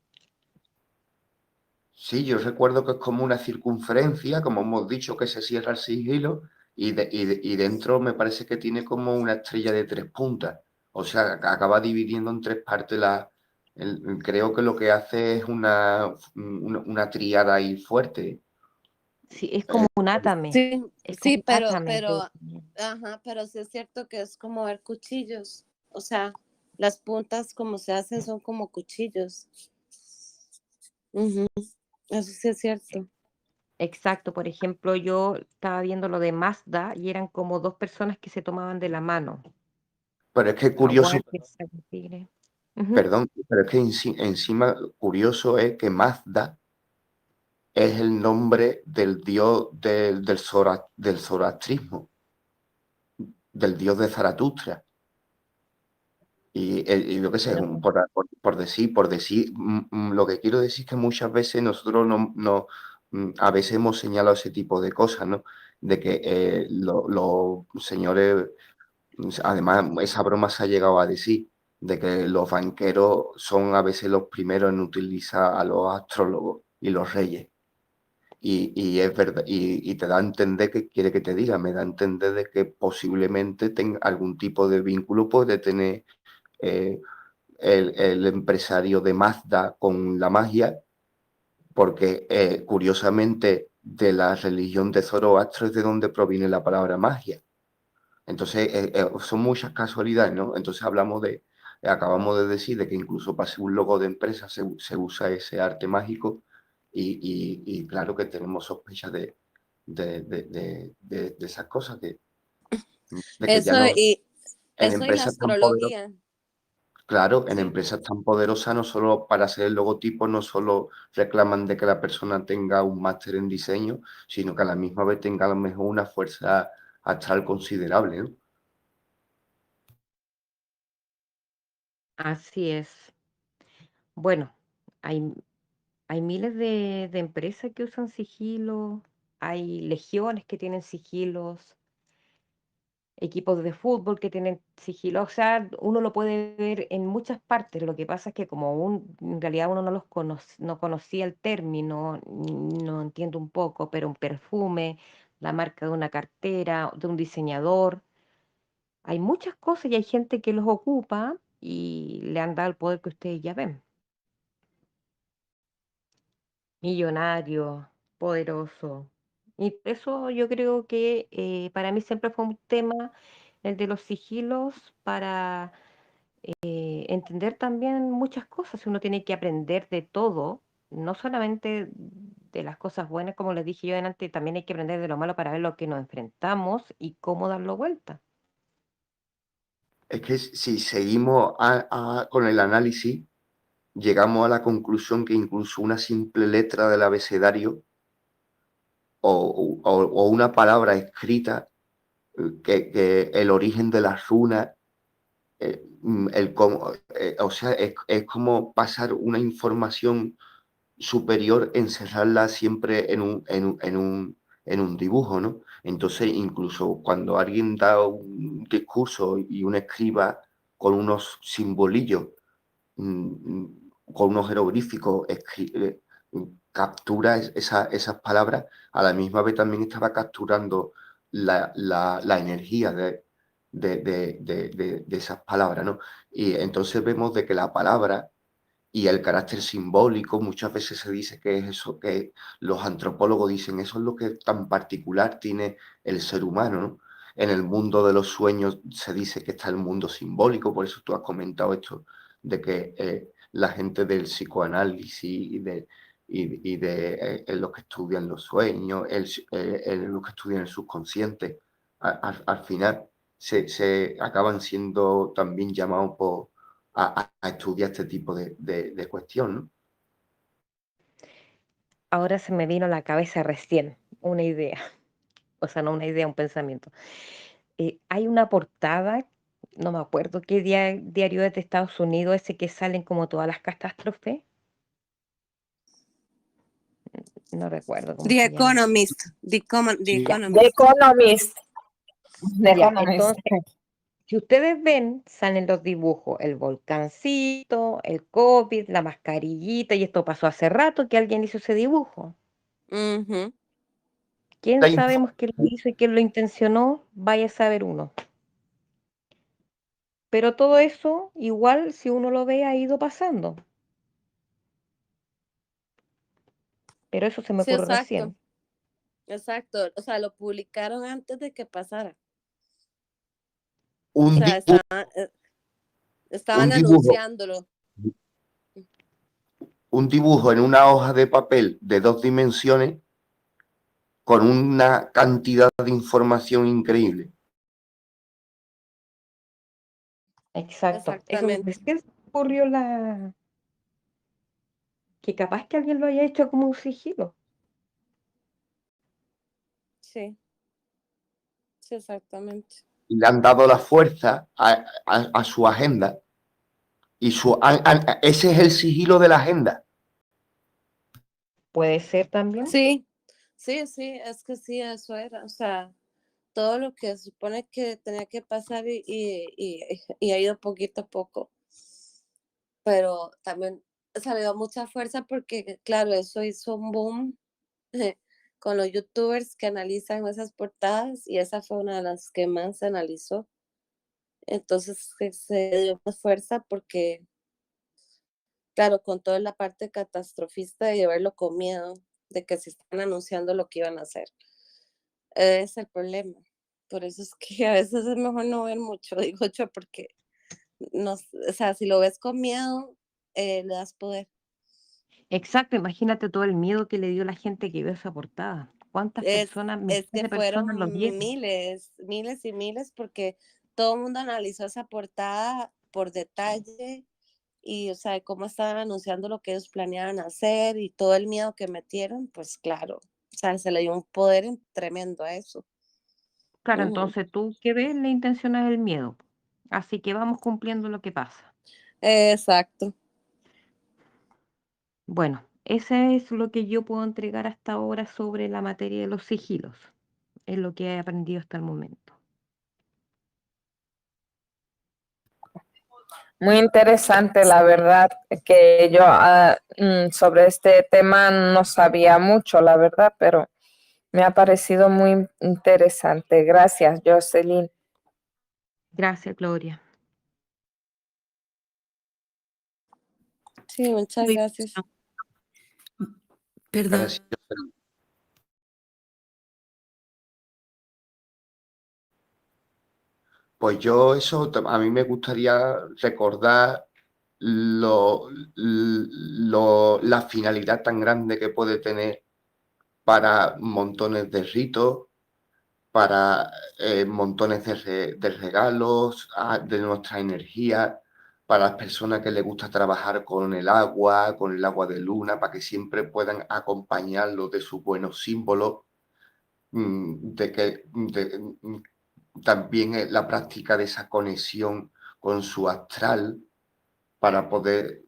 Sí, yo recuerdo que es como una circunferencia, como hemos dicho, que se cierra el sigilo y dentro me parece que tiene como una estrella de 3 puntas. O sea, acaba dividiendo en 3 partes creo que lo que hace es una tríada ahí fuerte.
Sí, es como un átame,
Sí,
es como
sí,
un átame.
ajá, pero sí es cierto que es como ver cuchillos. O sea, las puntas como se hacen son como cuchillos. Ujú, eso sí es cierto.
Exacto, por ejemplo, yo estaba viendo lo de Mazda y eran como dos personas que se tomaban de la mano.
Pero es que curioso,
Aguante, Saco Tigre. Ujú.
perdón, pero es que encima curioso es que Mazda es el nombre del dios del zoroastrismo, del dios de Zaratustra. Y yo qué sé,
No,
por decir, lo que quiero decir es que muchas veces nosotros a veces hemos señalado ese tipo de cosas, ¿no? De que los señores, además, esa broma se ha llegado a decir, de que los banqueros son a veces los primeros en utilizar a los astrólogos y los reyes. Y es verdad, y te da a entender que quiere que te diga, me da a entender de que posiblemente tenga algún tipo de vínculo puede tener eh, el empresario de Mazda con la magia, porque curiosamente de la religión de Zoroastro es de donde proviene la palabra magia. Entonces, son muchas casualidades, ¿no? Entonces acabamos de decir de que incluso para ser un logo de empresa se usa ese arte mágico y claro que tenemos sospechas de esas cosas, de que ya
Eso
no
y
en
eso y la
empresas tan poderosas.
astrología.
Claro, en
Sí.
empresas tan poderosas no solo para hacer el logotipo, no solo reclaman de que la persona tenga un máster en diseño, sino que a la misma vez tenga a lo mejor una fuerza astral considerable, ¿no?
así es. Bueno, hay, hay miles de empresas que usan sigilo, hay legiones que tienen sigilos, equipos de fútbol que tienen sigilo, o sea, uno lo puede ver en muchas partes. Lo que pasa es que en realidad uno no conocía el término, no entiende un poco, pero un perfume, la marca de una cartera, de un diseñador, Hay muchas cosas y hay gente que los ocupa y le han dado el poder que ustedes ya ven. Millonario, poderoso. Y por eso yo creo que para mí siempre fue un tema el de los sigilos para entender también muchas cosas. Uno tiene que aprender de todo, no solamente de las cosas buenas, como les dije yo antes, también hay que aprender de lo malo para ver lo que nos enfrentamos y cómo darlo vuelta.
Es que si seguimos con el análisis, llegamos a la conclusión que incluso una simple letra del abecedario o una palabra escrita, que el origen de las runas, o sea, es como pasar una información superior, encerrarla siempre en un dibujo, ¿no? Entonces, incluso cuando alguien da un discurso y un escriba con unos simbolillos, con unos jeroglíficos, captura esas palabras, a la misma vez también estaba capturando la energía de esas palabras, ¿no? Y entonces vemos de que la palabra y el carácter simbólico, muchas veces se dice que es eso, que los antropólogos dicen, eso es lo que tan particular tiene el ser humano, ¿no? En el mundo de los sueños se dice que está el mundo simbólico, por eso tú has comentado esto, de que la gente del psicoanálisis y de los que estudian los sueños, los que estudian el subconsciente, al final se acaban siendo también llamados a estudiar este tipo de cuestión, ¿no?
Ahora se me vino a la cabeza recién una idea, o sea, no una idea, un pensamiento. Hay una portada, no me acuerdo qué diario es de Estados Unidos, ese que salen como todas las catástrofes. No recuerdo cómo
The
se llama.
Economist. The
Sí.
The
Economist.
Economist. The
Ya,
Economist.
entonces, si ustedes ven, salen los dibujos, el volcancito, el COVID, la mascarillita, y esto pasó hace rato que alguien hizo ese dibujo.
Ujú.
¿Quién
La
sabemos quién lo hizo y quién lo intencionó? Vaya a saber uno. Pero todo eso, igual, si uno lo ve, ha ido pasando. Pero eso se me
Sí,
ocurre
exacto.
recién.
Exacto. O sea, lo publicaron antes de que pasara.
un,
O sea,
dibujo, un
estaban
dibujo,
anunciándolo.
un dibujo en una hoja de papel de 2 dimensiones con una cantidad de información increíble.
Exacto. Eso
Exactamente.
recién se me ocurrió que capaz que alguien lo haya hecho como un sigilo.
Sí, sí, exactamente.
Y le han dado la fuerza a su agenda. Y ese es el sigilo de la agenda.
Puede ser también.
Sí, sí, es que sí, eso era. O sea, todo lo que se supone que tenía que pasar y ha ido poquito a poco. Pero también salió mucha fuerza porque, claro, eso hizo un boom con los youtubers que analizan esas portadas y esa fue una de las que más se analizó. Entonces se dio más fuerza porque, claro, con toda la parte catastrofista y de verlo con miedo de que se están anunciando lo que iban a hacer. Es el problema. Por eso es que a veces es mejor no ver mucho, digo yo, porque no, o sea, si lo ves con miedo, le das poder.
Exacto, imagínate todo el miedo que le dio la gente que vio esa portada. ¿Cuántas personas,
Es
millones
que
de personas lo
fueron
vieron?
miles, miles y miles, porque todo el mundo analizó esa portada por detalle y, o sea, cómo estaban anunciando lo que ellos planeaban hacer y todo el miedo que metieron, pues claro, o sea, se le dio un poder tremendo a eso.
Claro,
Ujú.
entonces tú que ves la intención es el miedo. Así que vamos cumpliendo lo que pasa.
Exacto.
Bueno, ese es lo que yo puedo entregar hasta ahora sobre la materia de los sigilos. Es lo que he aprendido hasta el momento.
Muy interesante, la verdad, que yo sobre este tema no sabía mucho, la verdad, pero me ha parecido muy interesante. Gracias, Jocelyn.
Gracias, Gloria.
Sí, muchas
Muy
gracias.
bien. Perdón.
Gracias. Pues yo eso, a mí me gustaría recordar la finalidad tan grande que puede tener para montones de ritos, para montones de regalos, de nuestra energía, para las personas que les gusta trabajar con el agua de luna, para que siempre puedan acompañarlo de sus buenos símbolos, también la práctica de esa conexión con su astral para poder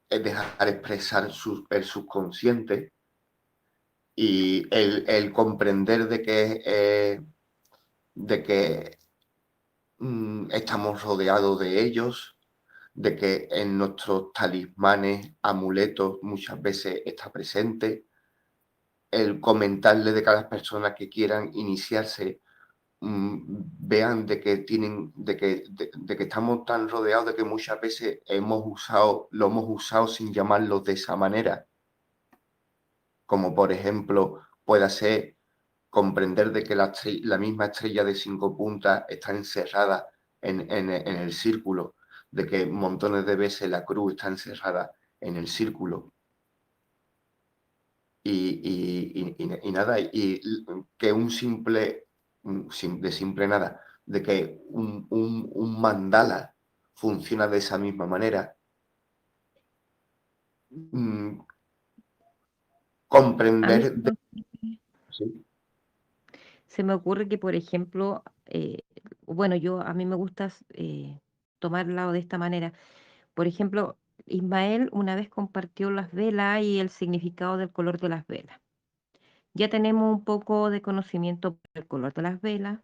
dejar expresar el subconsciente y el comprender de que estamos rodeados de ellos, de que en nuestros talismanes, amuletos, muchas veces está presente, el comentarle de cada persona que quieran iniciarse, vean de que estamos tan rodeados de que muchas veces lo hemos usado sin llamarlo de esa manera, como por ejemplo pueda ser comprender de que la misma estrella de 5 puntas está encerrada en el círculo, de que montones de veces la cruz está encerrada en el círculo. Y nada, y que de simple nada, de que un mandala funciona de esa misma manera. Comprender sí.
Se me ocurre que, por ejemplo, bueno, a mí me gusta tomarlo de esta manera. Por ejemplo, Ismael una vez compartió las velas y el significado del color de las velas. Ya tenemos un poco de conocimiento del color de las velas.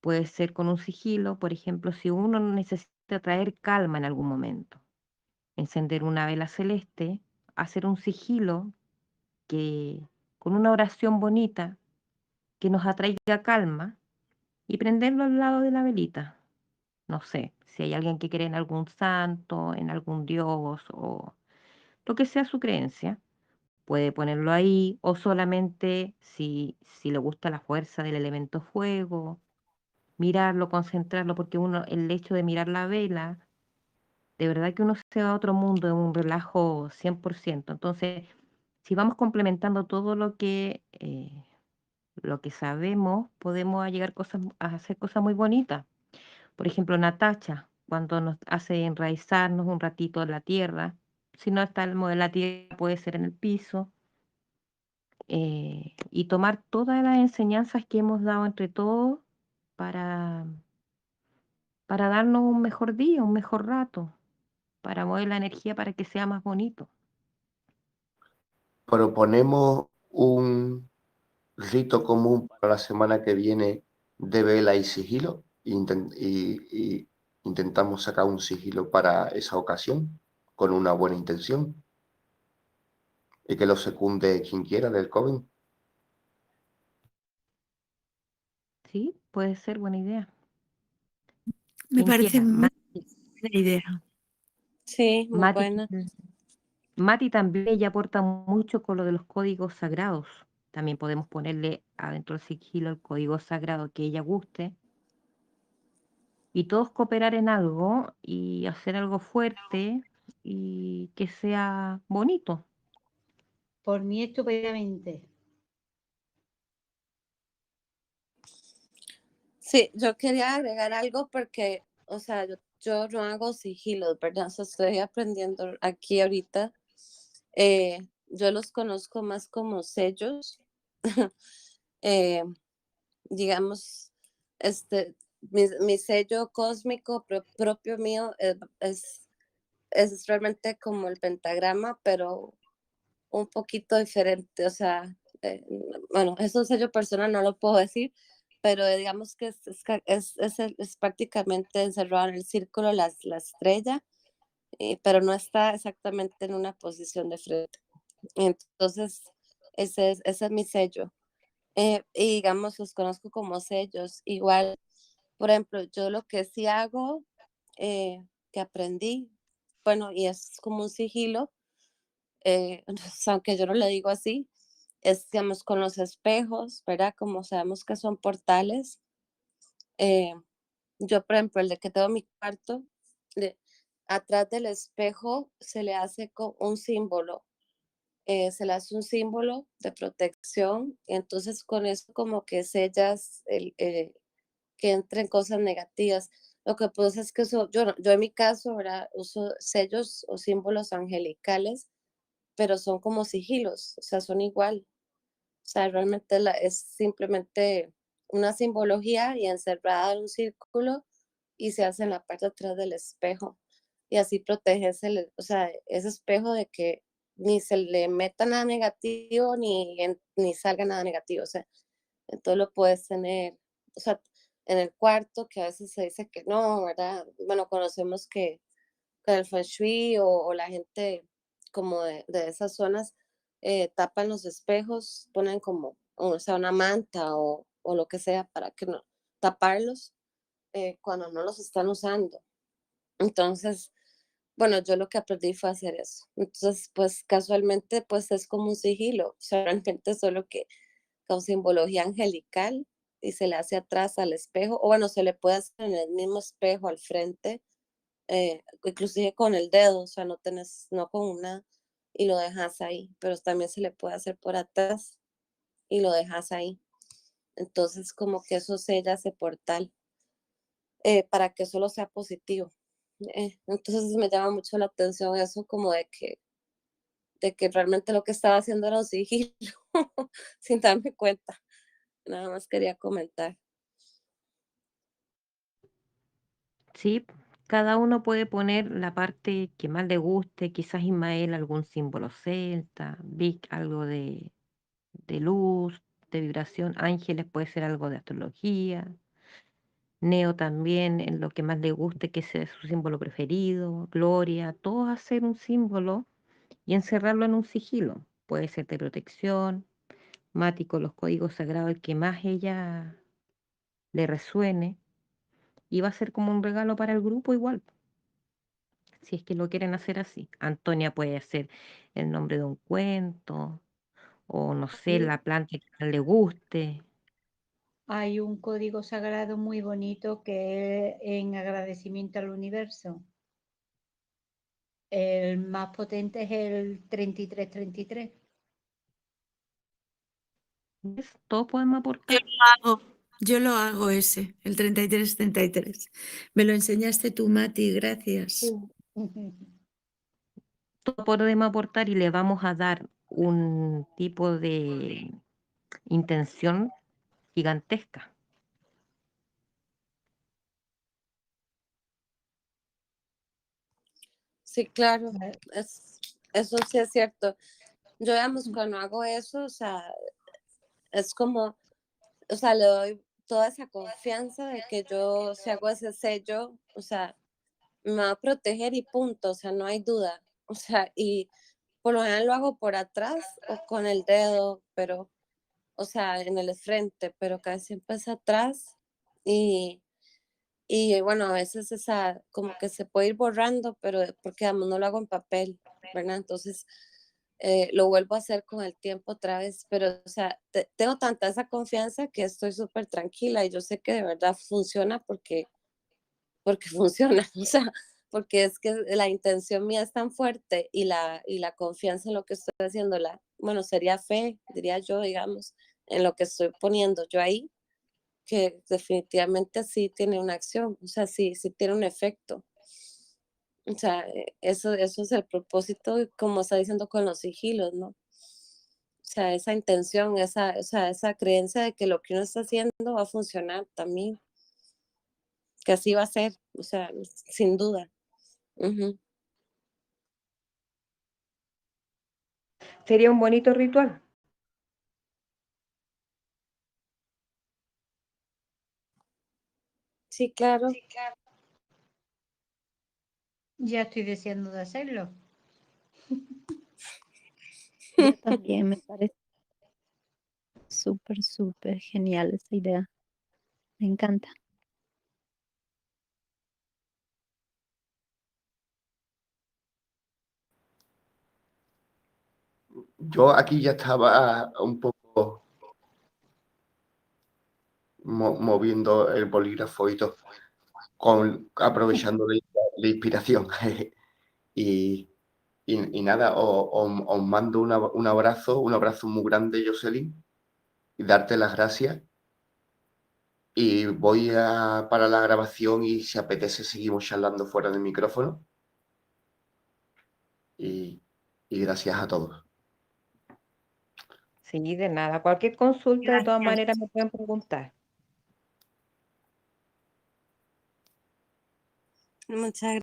Puede ser con un sigilo, por ejemplo, si uno necesita traer calma en algún momento, encender una vela celeste, hacer un sigilo que con una oración bonita que nos atraiga calma y prenderlo al lado de la velita. No sé, si hay alguien que cree en algún santo, en algún dios o lo que sea su creencia, puede ponerlo ahí o solamente si le gusta la fuerza del elemento fuego, mirarlo, concentrarlo, porque el hecho de mirar la vela, de verdad que uno se va a otro mundo, en un relajo 100%. Entonces, si vamos complementando todo lo que sabemos, podemos llegar a hacer cosas muy bonitas. Por ejemplo, Natacha, cuando nos hace enraizarnos un ratito en la tierra, si no estamos en la tierra, puede ser en el piso, y tomar todas las enseñanzas que hemos dado entre todos para, para darnos un mejor día, un mejor rato, para mover la energía para que sea más bonito.
Proponemos un rito común para la semana que viene de vela y sigilo y intentamos sacar un sigilo para esa ocasión con una buena intención y que lo secunde quien quiera del COVID.
¿Sí? Puede ser buena idea.
Me
Quien
parece
quiera.
muy buena idea.
Sí, muy
Mati,
buena.
Mati también ella aporta mucho con lo de los códigos sagrados. También podemos ponerle adentro del sigilo el código sagrado que ella guste. Y todos cooperar en algo y hacer algo fuerte y que sea bonito.
Por mí, estupendamente.
Sí, yo quería agregar algo porque, o sea, yo no hago sigilos, ¿verdad? O sea, estoy aprendiendo aquí ahorita. Yo los conozco más como sellos. Digamos, mi sello cósmico propio mío es realmente como el pentagrama, pero un poquito diferente. O sea, bueno, es un sello personal, no lo puedo decir, pero digamos que es prácticamente encerrado en el círculo la estrella, pero no está exactamente en una posición de frente. Entonces, ese es mi sello. Y digamos, los conozco como sellos. Igual, Por ejemplo, yo lo que sí hago, que aprendí, bueno, y es como un sigilo, aunque yo no le digo así, es, digamos, con los espejos, ¿verdad? Como sabemos que son portales. eh, yo, por ejemplo, el de que tengo mi cuarto, le- atrás del espejo se le hace un símbolo, se le hace un símbolo de protección, y entonces con eso como que sellas que entren cosas negativas. Lo que pasa es que yo, yo en mi caso, ¿verdad? Uso sellos o símbolos angelicales, pero son como sigilos, o sea, son igual. O sea, realmente es simplemente una simbología y encerrada en un círculo y se hace en la parte de atrás del espejo. Y así proteges o sea, ese espejo de que ni se le meta nada negativo ni salga nada negativo. O sea, entonces lo puedes tener, o sea, en el cuarto, que a veces se dice que no, ¿verdad? Bueno, conocemos que con el feng shui o la gente como de esas zonas tapan los espejos, ponen como, o sea, una manta o lo que sea para que no taparlos cuando no los están usando. Entonces, bueno, yo lo que aprendí fue hacer eso. Entonces, pues casualmente, pues es como un sigilo, o sea, realmente solo que con simbología angelical y se le hace atrás al espejo, o bueno, se le puede hacer en el mismo espejo al frente, inclusive con el dedo, o sea, no tenés, no con una, y lo dejas ahí, pero también se le puede hacer por atrás y lo dejas ahí. Entonces, como que eso sella ese portal para que solo sea positivo. Entonces me llama mucho la atención eso, como de que realmente lo que estaba haciendo era un sigilo, sin darme cuenta. Nada más quería comentar.
Sí, cada uno puede poner la parte que más le guste, quizás Ismael algún símbolo celta, Vic algo de luz, de vibración, Ángeles puede ser algo de astrología, Neo también en lo que más le guste, que sea su símbolo preferido, Gloria, todos hacer un símbolo y encerrarlo en un sigilo. Puede ser de protección, Mati con los códigos sagrados, el que más ella le resuene, y va a ser como un regalo para el grupo igual, si es que lo quieren hacer así. Antonia puede hacer el nombre de un cuento, o no sé, la planta que más le guste.
Hay un código sagrado muy bonito que es en agradecimiento al universo. El más potente es el 3333.
¿Ves? Todos podemos aportar.
Yo lo hago ese, el 3333. Me lo enseñaste tú, Mati, gracias.
Todos podemos aportar y le vamos a dar un tipo de intención gigantesca.
Sí, claro, eso sí es cierto. Yo, digamos, cuando hago eso, o sea, es como, o sea, le doy toda esa confianza de que yo, si hago ese sello, o sea, me va a proteger y punto, o sea, no hay duda. O sea, y por lo general lo hago por atrás o con el dedo, pero, o sea, en el frente, pero casi siempre es atrás y bueno, a veces esa como que se puede ir borrando, pero porque además no lo hago en papel, ¿verdad? Entonces lo vuelvo a hacer con el tiempo otra vez, pero o sea, tengo tanta esa confianza que estoy súper tranquila y yo sé que de verdad funciona porque funciona, o sea, porque es que la intención mía es tan fuerte y la confianza en lo que estoy haciendo, bueno, sería fe, diría yo, digamos, en lo que estoy poniendo yo ahí, que definitivamente sí tiene una acción, o sea, sí, sí tiene un efecto. O sea, eso es el propósito, como está diciendo con los sigilos, ¿no? O sea, esa intención, o sea, esa creencia de que lo que uno está haciendo va a funcionar también, que así va a ser, o sea, sin duda. Ujú.
Sería un bonito ritual.
Sí, claro.
Ya estoy deseando de hacerlo.
Yo también me parece súper, súper genial esa idea. Me encanta.
Yo aquí ya estaba un poco moviendo el bolígrafo y todo, aprovechando la inspiración. y, y nada, os mando un abrazo muy grande, Jocelyn, y darte las gracias. Y voy para la grabación y si apetece seguimos charlando fuera del micrófono. Y gracias a todos.
Sí, de nada. Cualquier consulta, de todas
Gracias.
maneras, me pueden preguntar.
Muchas